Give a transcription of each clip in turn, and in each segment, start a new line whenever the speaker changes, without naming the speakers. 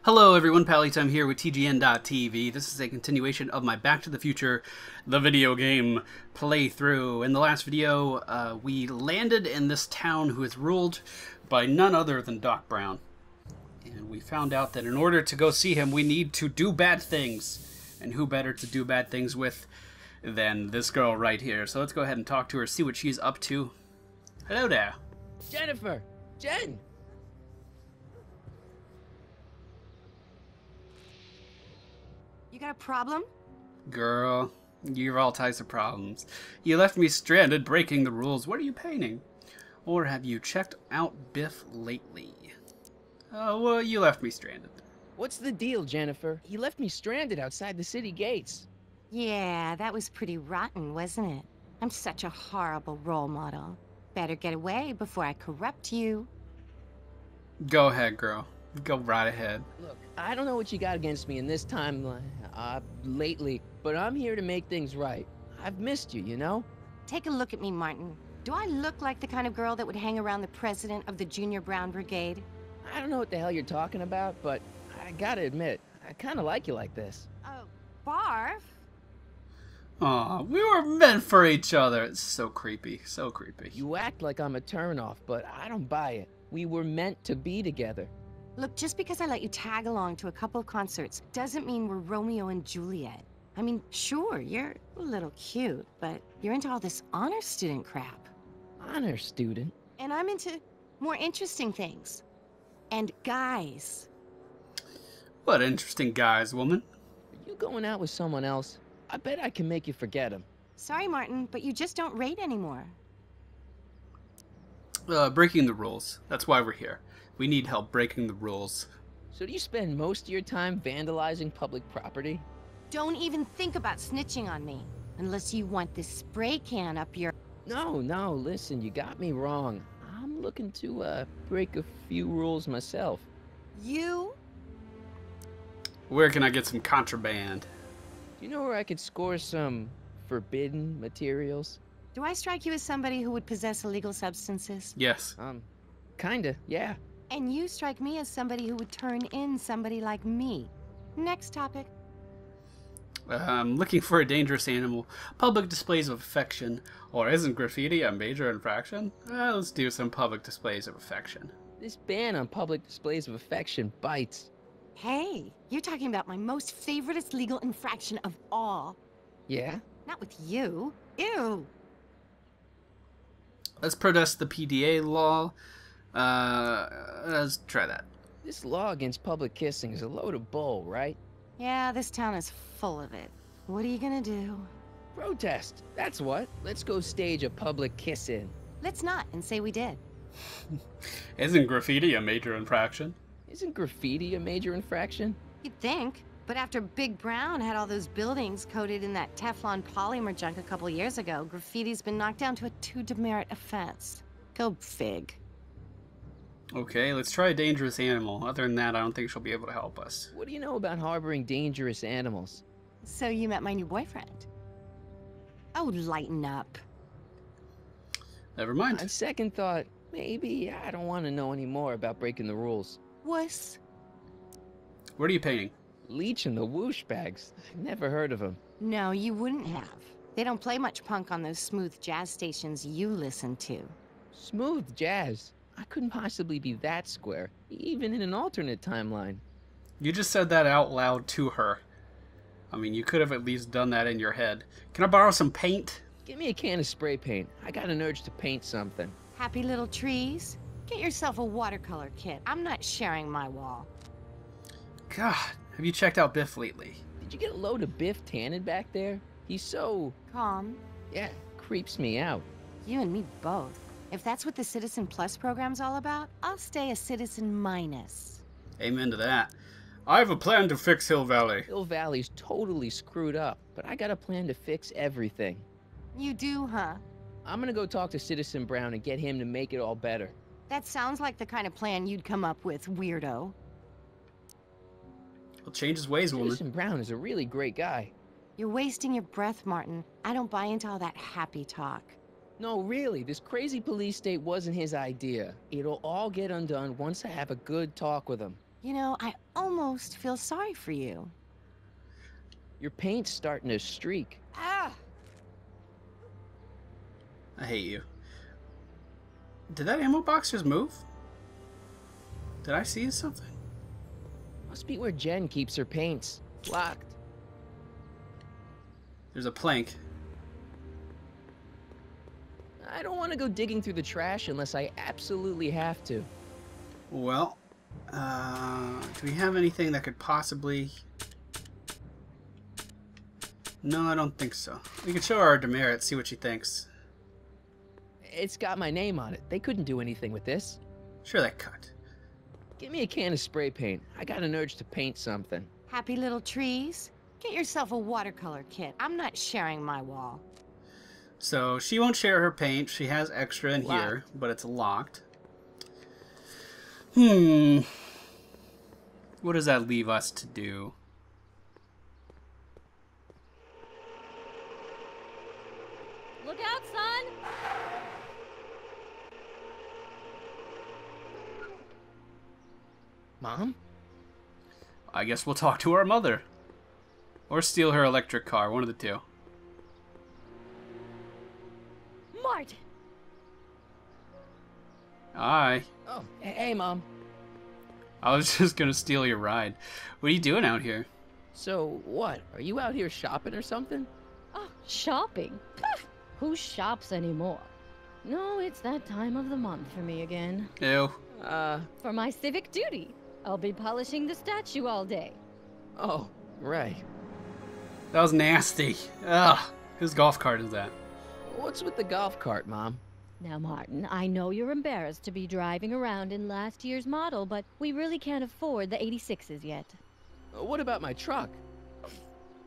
Hello everyone, Pallytime here with TGN.TV. This is a continuation of my Back to the Future, the video game playthrough. In the last video, we landed in this town who is ruled by none other than Doc Brown. And we found out that in order to go see him, we need to do bad things. And who better to do bad things with than this girl right here. So let's go ahead and talk to her, see what she's up to. Hello there.
Jennifer! Jen!
You got a problem?
Girl, you've all types of problems. You left me stranded breaking the rules. What are you painting? Or have you checked out Biff lately? Oh, well, you left me stranded.
What's the deal, Jennifer? He left me stranded outside the city gates.
Yeah, that was pretty rotten, wasn't it? I'm such a horrible role model. Better get away before I corrupt you.
Go ahead, girl. Go right ahead.
Look, I don't know what you got against me in this time, lately, but I'm here to make things right. I've missed you, you know?
Take a look at me, Martin. Do I look like the kind of girl that would hang around the president of the Junior Brown Brigade?
I don't know what the hell you're talking about, but I gotta admit, I kinda like you like this.
Oh, barf?
Aw, we were meant for each other. It's so creepy, so creepy.
You act like I'm a turnoff, but I don't buy it. We were meant to be together.
Look, just because I let you tag along to a couple of concerts doesn't mean we're Romeo and Juliet. I mean, sure, you're a little cute, but you're into all this honor student crap.
Honor student?
And I'm into more interesting things. And guys.
What interesting guys, woman.
Are you going out with someone else? I bet I can make you forget him.
Sorry, Martin, but you just don't rate anymore.
Breaking the rules. That's why we're here. We need help breaking the rules.
So do you spend most of your time vandalizing public property?
Don't even think about snitching on me. Unless you want this spray can up your...
No, listen, you got me wrong. I'm looking to, break a few rules myself.
You?
Where can I get some contraband?
Do you know where I could score some forbidden materials?
Do I strike you as somebody who would possess illegal substances?
Yes.
Kinda, yeah.
And you strike me as somebody who would turn in somebody like me. Next topic.
Looking for a dangerous animal. Public displays of affection. Or isn't graffiti a major infraction? Let's do some public displays of affection.
This ban on public displays of affection bites.
Hey, you're talking about my most favoriteest legal infraction of all.
Yeah?
Not with you. Ew.
Let's protest the PDA law. Let's try that.
This law against public kissing is a load of bull, right?
Yeah, this town is full of it. What are you gonna do?
Protest, that's what. Let's go stage a public kiss-in.
Let's not, and say we did.
Isn't graffiti a major infraction?
Isn't graffiti a major infraction?
You'd think. But after Big Brown had all those buildings coated in that Teflon polymer junk a couple years ago, graffiti's been knocked down to a 2 demerit offense. Go fig.
Okay, let's try a dangerous animal. Other than that, I don't think she'll be able to help us.
What do you know about harboring dangerous animals?
So you met my new boyfriend. Oh, lighten up.
Never mind.
On second thought, maybe I don't want to know any more about breaking the rules.
Wuss.
What are you painting?
Leech and the Whoosh Bags. I've never heard of them.
No, you wouldn't have. They don't play much punk on those smooth jazz stations you listen to.
Smooth jazz? I couldn't possibly be that square, even in an alternate timeline.
You just said that out loud to her. I mean, you could have at least done that in your head. Can I borrow some paint?
Give me a can of spray paint. I got an urge to paint something.
Happy little trees? Get yourself a watercolor kit. I'm not sharing my wall.
God, have you checked out Biff lately?
Did you get a load of Biff Tannen back there? He's so...
Calm.
yeah, creeps me out.
You and me both. If that's what the Citizen Plus program's all about, I'll stay a Citizen Minus.
Amen to that. I have a plan to fix Hill Valley.
Hill Valley's totally screwed up, but I got a plan to fix everything.
You do, huh?
I'm gonna go talk to Citizen Brown and get him to make it all better.
That sounds like the kind of plan you'd come up with, weirdo.
He'll change his ways, woman.
Citizen Brown is a really great guy.
You're wasting your breath, Martin. I don't buy into all that happy talk.
No, really, this crazy police state wasn't his idea. It'll all get undone once I have a good talk with him.
You know, I almost feel sorry for you.
Your paint's starting to streak.
Ah!
I hate you. Did that ammo box just move? Did I see something?
Must be where Jen keeps her paints. Locked.
There's a plank.
I don't want to go digging through the trash unless I absolutely have to.
Well, do we have anything that could possibly... No, I don't think so. We could show our demerit, see what she thinks.
It's got my name on it. They couldn't do anything with this.
Sure, that cut.
Give me a can of spray paint. I got an urge to paint something.
Happy little trees? Get yourself a watercolor kit. I'm not sharing my wall.
So, she won't share her paint. She has extra in
Locked.
here, but it's locked. What does that leave us to do?
Look out, son!
Mom?
I guess we'll talk to our mother. Or steal her electric car, one of the two.
Martin!
Aye.
Oh, hey, Mom.
I was just gonna steal your ride. What are you doing out here?
So, what? Are you out here shopping or something?
Oh, shopping? Pah, who shops anymore? No, it's that time of the month for me again.
Ew.
For my civic duty. I'll be polishing the statue all day.
Oh, right.
That was nasty. Ugh. Whose golf cart is that?
What's with the golf cart, Mom?
Now, Martin, I know you're embarrassed to be driving around in last year's model, but we really can't afford the 86s yet.
What about my truck?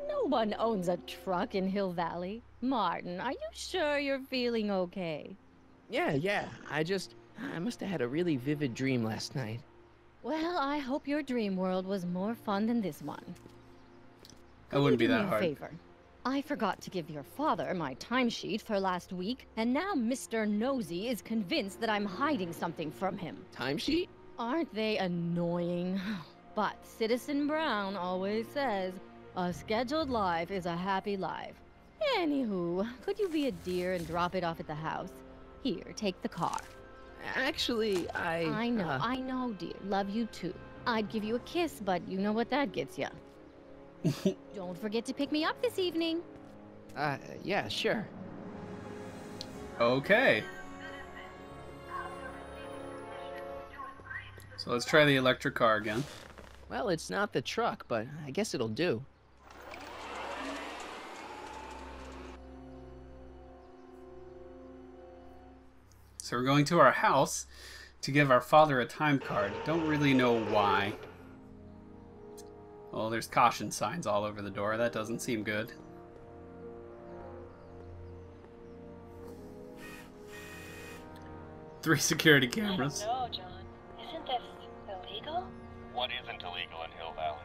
No one owns a truck in Hill Valley. Martin, are you sure you're feeling okay?
Yeah. I must have had a really vivid dream last night.
Well, I hope your dream world was more fun than this one.
That wouldn't be
Do me
that
a
hard.
favor. I forgot to give your father my timesheet for last week, and now Mr. Nosy is convinced that I'm hiding something from him.
Timesheet?
Aren't they annoying? But Citizen Brown always says, a scheduled life is a happy life. Anywho, could you be a dear and drop it off at the house? Here, take the car.
Actually,
I know, dear. Love you too. I'd give you a kiss, but you know what that gets you. Don't forget to pick me up this evening.
Yeah, sure.
Okay. So let's try the electric car again.
Well, it's not the truck, but I guess it'll do.
So we're going to our house to give our father a time card. Don't really know why. Oh, there's caution signs all over the door. That doesn't seem good. Three security cameras.
I don't know, John. Isn't this illegal?
What isn't illegal in Hill Valley?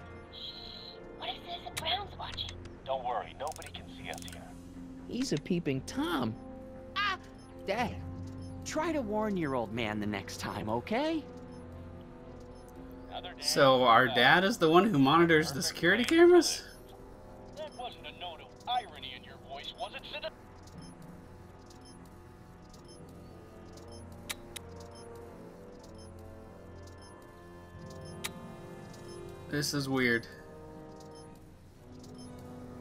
What if Citizen Brown's watching?
Don't worry, nobody can see us here.
He's a peeping Tom. Ah! Dad.
Try to warn your old man the next time, okay?
So our dad is the one who monitors the security cameras?
That wasn't a note of irony in your voice, was it, Citizen?
This is weird.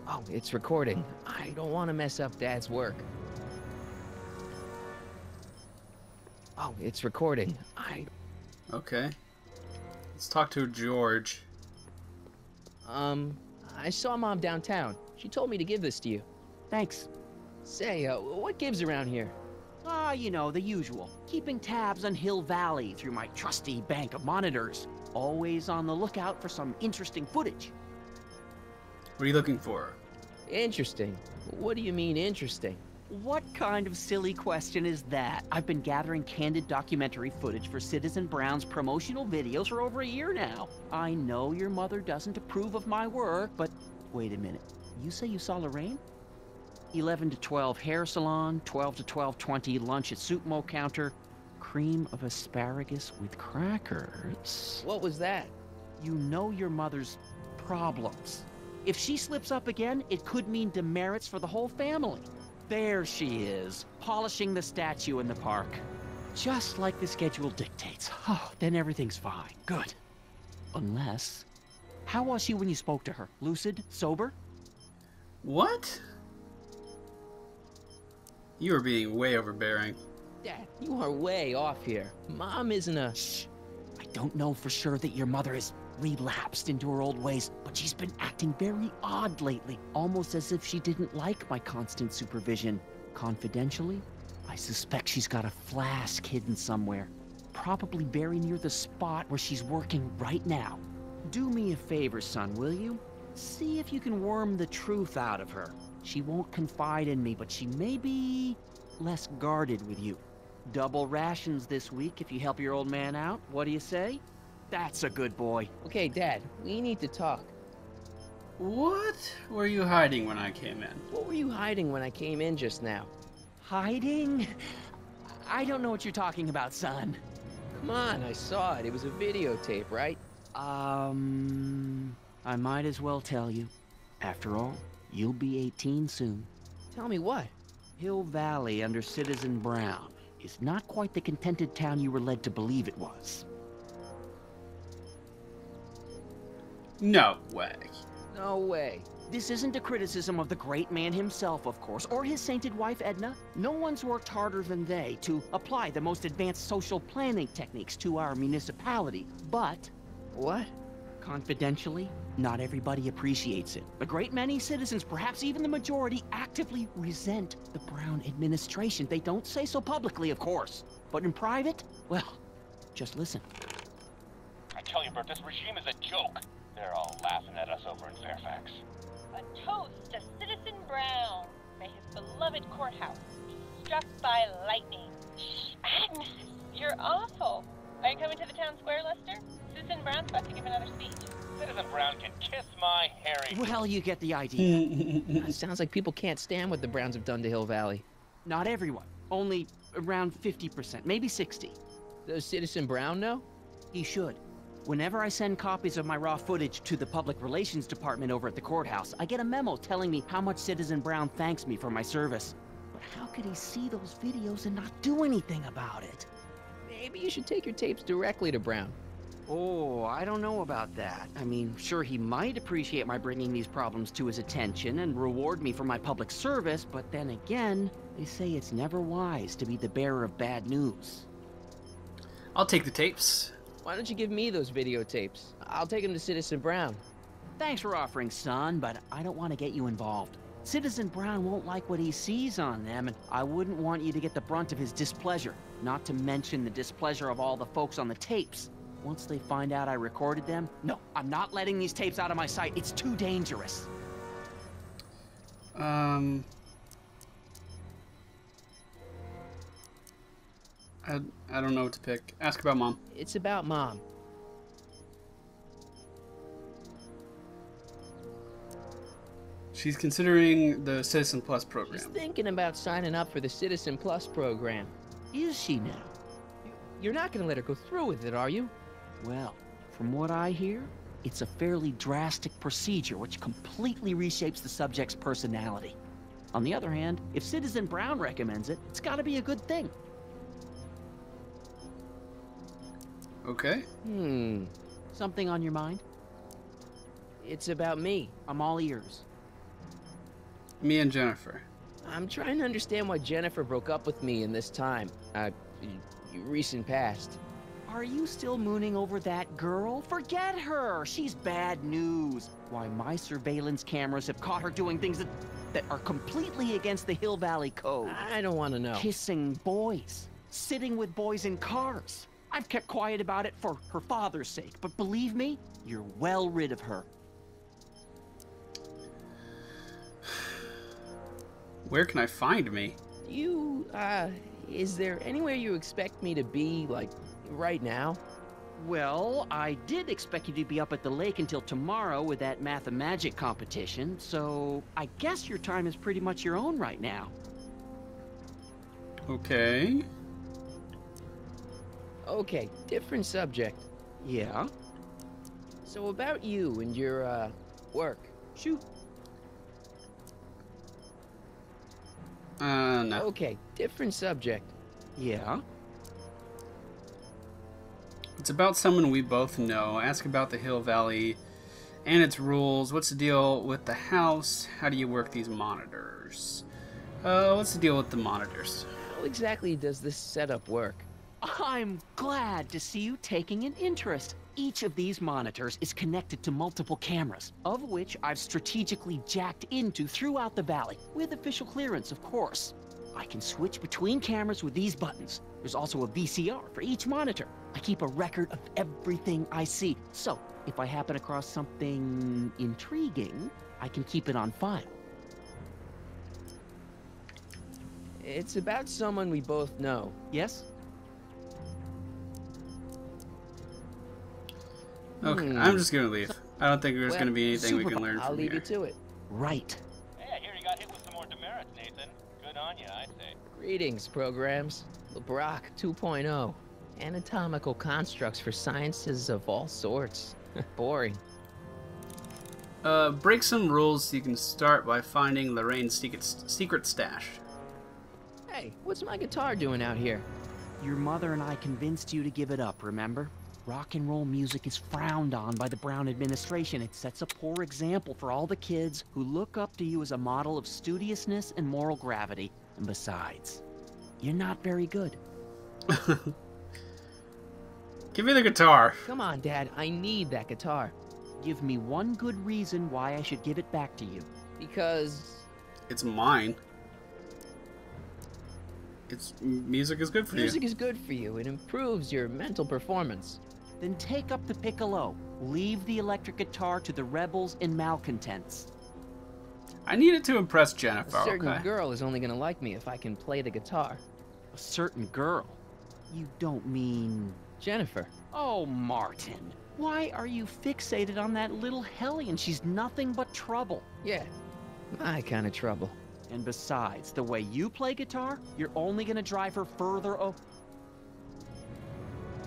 Oh, it's recording. I don't want to mess up Dad's work. Oh, it's recording.
Okay. Let's talk to George.
I saw Mom downtown. She told me to give this to you.
Thanks.
Say, what gives around here?
You know, the usual. Keeping tabs on Hill Valley through my trusty bank of monitors. Always on the lookout for some interesting footage.
What are you looking for?
Interesting. What do you mean, interesting?
What kind of silly question is that? I've been gathering candid documentary footage for Citizen Brown's promotional videos for over a year now. I know your mother doesn't approve of my work, but wait a minute. You say you saw Lorraine? 11 to 12 hair salon, 12 to 12:20 lunch at soup mo counter, cream of asparagus with crackers.
What was that?
You know your mother's problems. If she slips up again, it could mean demerits for the whole family. There she is, polishing the statue in the park. Just like the schedule dictates. Oh, then everything's fine. Good. Unless... How was she when you spoke to her? Lucid? Sober?
What? You are being way overbearing.
Dad, you are way off here. Mom isn't a...
Shh. I don't know for sure that your mother has relapsed into her old ways, but she's been acting very odd lately, almost as if she didn't like my constant supervision. Confidentially, I suspect she's got a flask hidden somewhere, probably very near the spot where she's working right now. Do me a favor, son, will you? See if you can worm the truth out of her. She won't confide in me, but she may be less guarded with you. Double rations this week if you help your old man out. What do you say? That's a good boy.
Okay, Dad, we need to talk.
What were you hiding when I came in?
What were you hiding when I came in just now?
Hiding? I don't know what you're talking about, son.
Come on, I saw it. It was a videotape, right?
I might as well tell you. After all, you'll be 18 soon.
Tell me what?
Hill Valley under Citizen Brown is not quite the contented town you were led to believe it was.
No way.
No way.
This isn't a criticism of the great man himself, of course, or his sainted wife, Edna. No one's worked harder than they to apply the most advanced social planning techniques to our municipality. But,
What?
confidentially, not everybody appreciates it. A great many citizens, perhaps even the majority, actively resent the Brown administration. They don't say so publicly, of course. But in private, well, just listen.
I tell you, Bert, this regime is a joke. They're all laughing at us over in Fairfax.
A toast to Citizen Brown. May his beloved courthouse be struck by lightning. Shh, Agnes, you're awful. Are you coming to the town square, Lester? Citizen Brown's about to give another speech.
Citizen Brown can kiss my hairy...
Well, you get the idea.
It sounds like people can't stand what the Browns have done to Hill Valley.
Not everyone. Only around 50%, maybe 60.
Does Citizen Brown know?
He should. Whenever I send copies of my raw footage to the Public Relations Department over at the courthouse, I get a memo telling me how much Citizen Brown thanks me for my service. But how could he see those videos and not do anything about it?
Maybe you should take your tapes directly to Brown.
Oh, I don't know about that. I mean, sure, he might appreciate my bringing these problems to his attention and reward me for my public service, but then again, they say it's never wise to be the bearer of bad news.
I'll take the tapes.
Why don't you give me those videotapes? I'll take them to Citizen Brown.
Thanks for offering, son, but I don't want to get you involved. Citizen Brown won't like what he sees on them, and I wouldn't want you to get the brunt of his displeasure, not to mention the displeasure of all the folks on the tapes. Once they find out I recorded them, no, I'm not letting these tapes out of my sight. It's too dangerous.
I don't know what to pick. Ask about Mom.
It's about Mom.
She's considering the Citizen Plus program.
She's thinking about signing up for the Citizen Plus program.
Is she now?
You're not gonna let her go through with it, are you?
Well, from what I hear, it's a fairly drastic procedure which completely reshapes the subject's personality. On the other hand, if Citizen Brown recommends it, it's gotta be a good thing.
Okay.
Something on your mind?
It's about me.
I'm all ears.
Me and Jennifer.
I'm trying to understand why Jennifer broke up with me in this time. Recent past.
Are you still mooning over that girl? Forget her! She's bad news. Why, my surveillance cameras have caught her doing things that are completely against the Hill Valley Code.
I don't want to know.
Kissing boys. Sitting with boys in cars. I've kept quiet about it for her father's sake, but believe me, you're well rid of her.
Where can I find me?
Is there anywhere you expect me to be, like, right now?
Well, I did expect you to be up at the lake until tomorrow with that math-and-magic competition, so I guess your time is pretty much your own right now.
Okay.
Okay, different subject.
Yeah?
So about you and your, work. Shoot.
No.
Okay, different subject.
Yeah?
It's about someone we both know. Ask about the Hill Valley and its rules. What's the deal with the house? How do you work these monitors? What's the deal with the monitors?
How exactly does this setup work?
I'm glad to see you taking an interest. Each of these monitors is connected to multiple cameras, of which I've strategically jacked into throughout the valley, with official clearance, of course. I can switch between cameras with these buttons. There's also a VCR for each monitor. I keep a record of everything I see, so if I happen across something intriguing, I can keep it on file.
It's about someone we both know.
Yes?
Okay, I'm just gonna leave. I don't think there's gonna be anything we
super
can learn
I'll
from
leave
here.
you to it.
Right.
Yeah, here you got hit with some more demerits, Nathan. Good on you, I say.
Greetings, programs. LeBrock 2.0. Anatomical constructs for sciences of all sorts. Boring.
Break some rules. You can start by finding Lorraine's secret stash.
Hey, what's my guitar doing out here?
Your mother and I convinced you to give it up, remember? Rock and roll music is frowned on by the Brown administration. It sets a poor example for all the kids who look up to you as a model of studiousness and moral gravity. And besides, you're not very good.
Give me the guitar.
Come on, Dad. I need that guitar.
Give me one good reason why I should give it back to you.
Because...
It's mine. Music is good for
music
you.
is good for you. It improves your mental performance.
Then take up the piccolo. Leave the electric guitar to the rebels and malcontents.
I need it to impress Jennifer.
A certain
Okay.
girl is only gonna like me if I can play the guitar.
A certain girl. You don't mean...
Jennifer.
Oh, Martin. Why are you fixated on that little hellion? She's nothing but trouble.
Yeah, my kind of trouble.
And besides, the way you play guitar, you're only gonna drive her further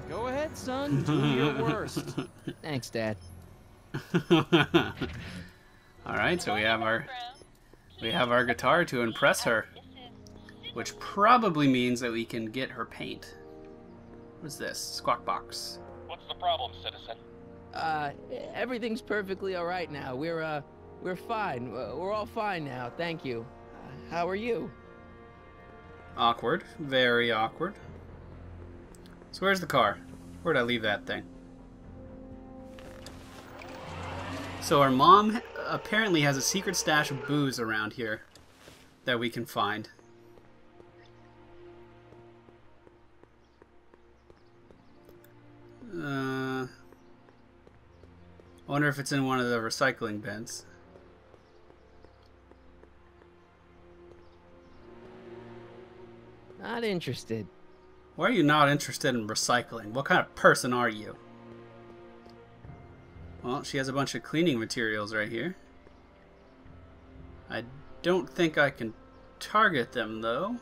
Go ahead, son. Do your worst.
Thanks, Dad.
All right, so we have our guitar to impress her, which probably means that we can get her paint. What's this? Squawk box.
What's the problem, citizen?
Everything's perfectly all right now. We're fine. We're all fine now. Thank you. How are you?
Awkward. Very awkward. So where's the car? Where'd I leave that thing? So our mom apparently has a secret stash of booze around here that we can find. I wonder if it's in one of the recycling bins.
Not interested.
Why are you not interested in recycling? What kind of person are you? Well, she has a bunch of cleaning materials right here. I don't think I can target them, though.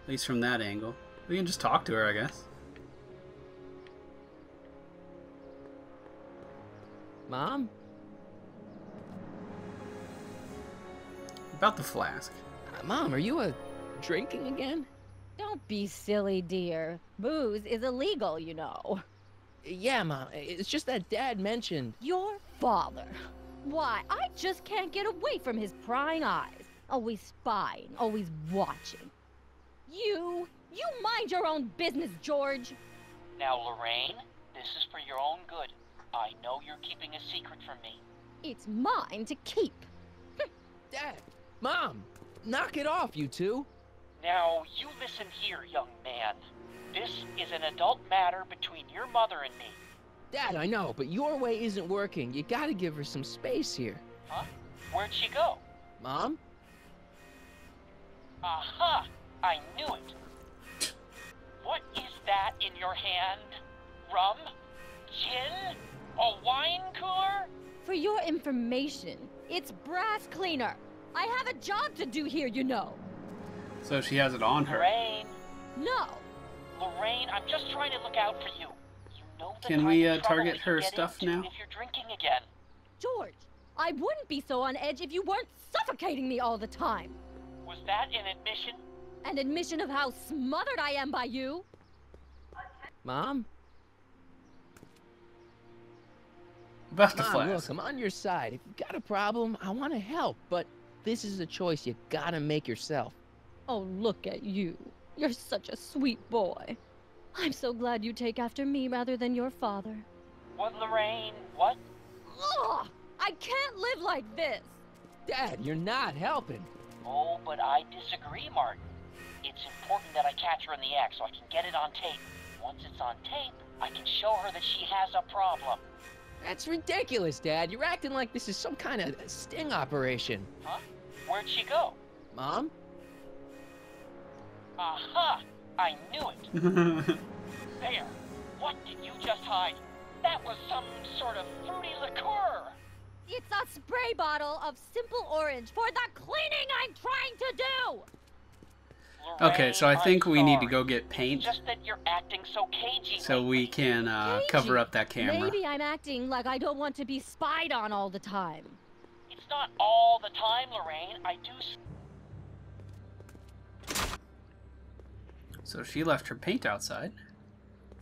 At least from that angle. We can just talk to her, I guess.
Mom?
About the flask.
Mom, are you drinking again?
Don't be silly, dear. Booze is illegal, you know.
Yeah, Mom. It's just that Dad mentioned...
Your father. Why, I just can't get away from his prying eyes. Always spying, always watching. You mind your own business, George.
Now, Lorraine, this is for your own good. I know you're keeping a secret from me.
It's mine to keep.
Dad! Mom! Knock it off, you two!
Now, you listen here, young man. This is an adult matter between your mother and me.
Dad, I know, but your way isn't working. You gotta give her some space here.
Huh? Where'd she go?
Mom?
Aha! I knew it. What is that in your hand? Rum? Gin? A wine cooler?
For your information, it's brass cleaner. I have a job to do here, you know.
So she has it on her.
Lorraine.
No.
Lorraine, I'm just trying to look out for you. You
know the
Can
kind
we
of trouble
target
that you
her
get
stuff
into
now?
if you're drinking again.
George, I wouldn't be so on edge if you weren't suffocating me all the time.
Was that an admission?
An admission of how smothered I am by you.
Mom?
About the
Mom,
flask.
look, I'm on your side. If you've got a problem, I want to help, but this is a choice you gotta make yourself.
Oh, look at you. You're such a sweet boy. I'm so glad you take after me rather than your father.
What, Lorraine? What?
Ugh! I can't live like this!
Dad, you're not helping.
Oh, but I disagree, Martin. It's important that I catch her in the act so I can get it on tape. Once it's on tape, I can show her that she has a problem.
That's ridiculous, Dad. You're acting like this is some kind of sting operation.
Huh? Where'd she go?
Mom?
Aha! I knew it! There! What did you just hide? That was some sort of fruity liqueur!
It's a spray bottle of simple orange for the cleaning I'm trying to do!
Okay, so I
Lorraine,
think
I'm
we need to
sorry.
go get paint
Just that you're acting so cagey
so we
lately.
can cover
Cagey.
up that camera.
Maybe I'm acting like I don't want to be spied on all the time.
It's not all the time, Lorraine. I do...
So she left her paint outside.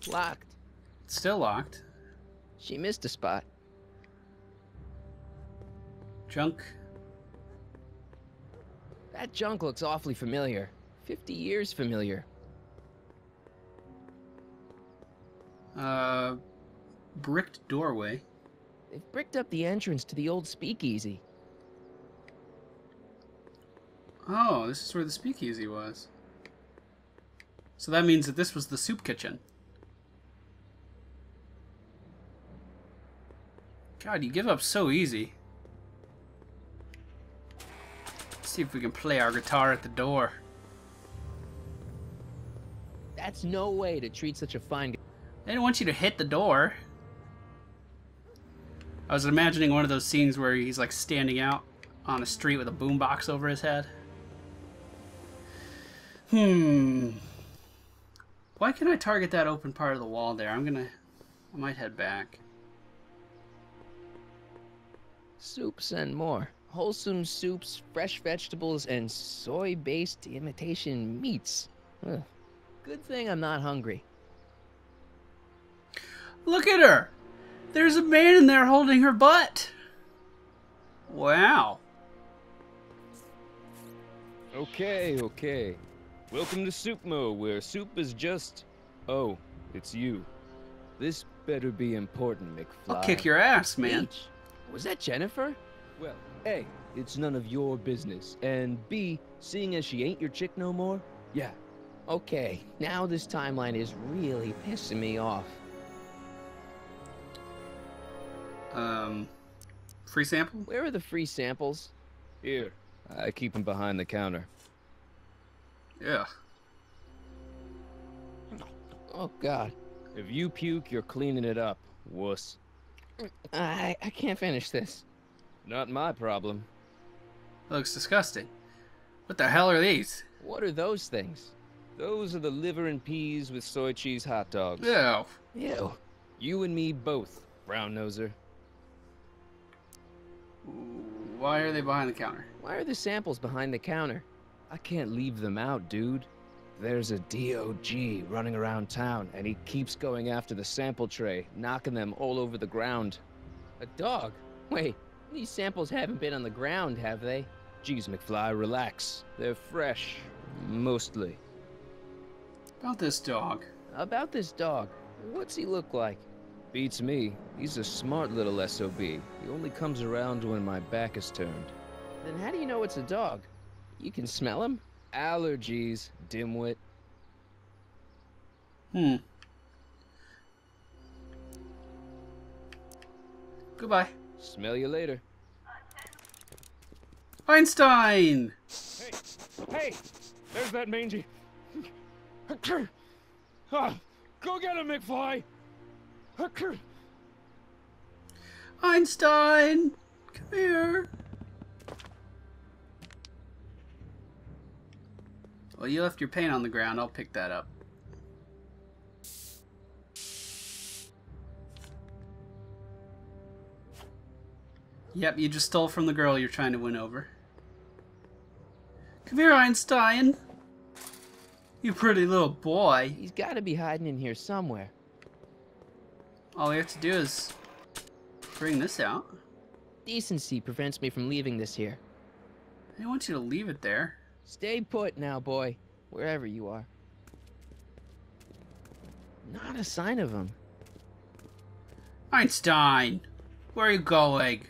Locked.
It's still locked.
She missed a spot.
Junk.
That junk looks awfully familiar. 50 years familiar.
Bricked doorway.
They've bricked up the entrance to the old speakeasy.
Oh, this is where the speakeasy was. So that means that this was the soup kitchen. God, you give up so easy. Let's see if we can play our guitar at the door.
That's no way to treat such a fine guy.
They didn't want you to hit the door. I was imagining one of those scenes where he's like standing out on the street with a boombox over his head. Why can't I target that open part of the wall there? I might head back.
Soups and more. Wholesome soups, fresh vegetables, and soy-based imitation meats. Ugh. Good thing I'm not hungry.
Look at her! There's a man in there holding her butt! Wow.
Okay. Welcome to Soup Mo, where soup is just... Oh, it's you. This better be important, McFly.
I'll kick your ass, man.
H, was that Jennifer?
Well, A, it's none of your business, and B, seeing as she ain't your chick no more, yeah.
Okay, now this timeline is really pissing me off.
Free sample?
Where are the free samples?
Here, I keep them behind the counter.
Yeah.
Oh, God.
If you puke, you're cleaning it up, wuss.
I can't finish this.
Not my problem.
Looks disgusting. What the hell are these?
What are those things?
Those are the liver and peas with soy cheese hot dogs.
Ew.
Ew.
You and me both, brown noser.
Why are they behind the counter?
Why are the samples behind the counter?
I can't leave them out, dude. There's a DOG running around town, and he keeps going after the sample tray, knocking them all over the ground.
A dog? Wait, these samples haven't been on the ground, have they?
Geez, McFly, relax. They're fresh. Mostly.
About this dog.
About this dog, what's he look like?
Beats me. He's a smart little SOB. He only comes around when my back is turned.
Then how do you know it's a dog? You can smell him?
Allergies, dimwit.
Goodbye.
Smell you later.
Einstein!
Hey! There's that mangy. Go get him, McFly!
Einstein! Come here! Well, you left your paint on the ground. I'll pick that up. Yep, you just stole from the girl you're trying to win over. Come here, Einstein. You pretty little boy.
He's got to be hiding in here somewhere.
All we have to do is bring this out.
Decency prevents me from leaving this here.
I don't want you to leave it there.
Stay put now, boy. Wherever you are. Not a sign of him.
Einstein! Where are you going?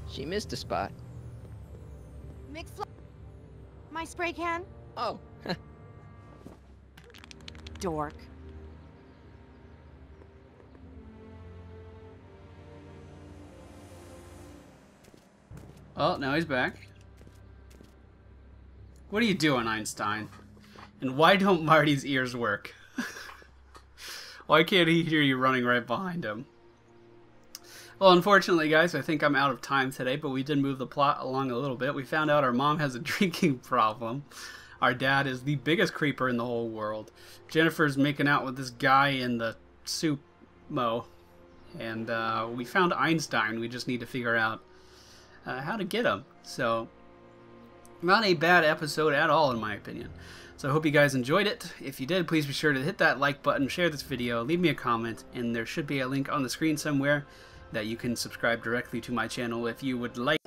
She missed a spot.
McFly. My spray can?
Oh,
Dork.
Oh, now he's back. What are you doing, Einstein? And why don't Marty's ears work? Why can't he hear you running right behind him? Well, unfortunately, guys, I think I'm out of time today, but we did move the plot along a little bit. We found out our mom has a drinking problem. Our dad is the biggest creeper in the whole world. Jennifer's making out with this guy in the soup mo. And we found Einstein. We just need to figure out how to get him. So, not a bad episode at all, in my opinion. So I hope you guys enjoyed it. If you did, please be sure to hit that like button, share this video, leave me a comment, and there should be a link on the screen somewhere that you can subscribe directly to my channel if you would like.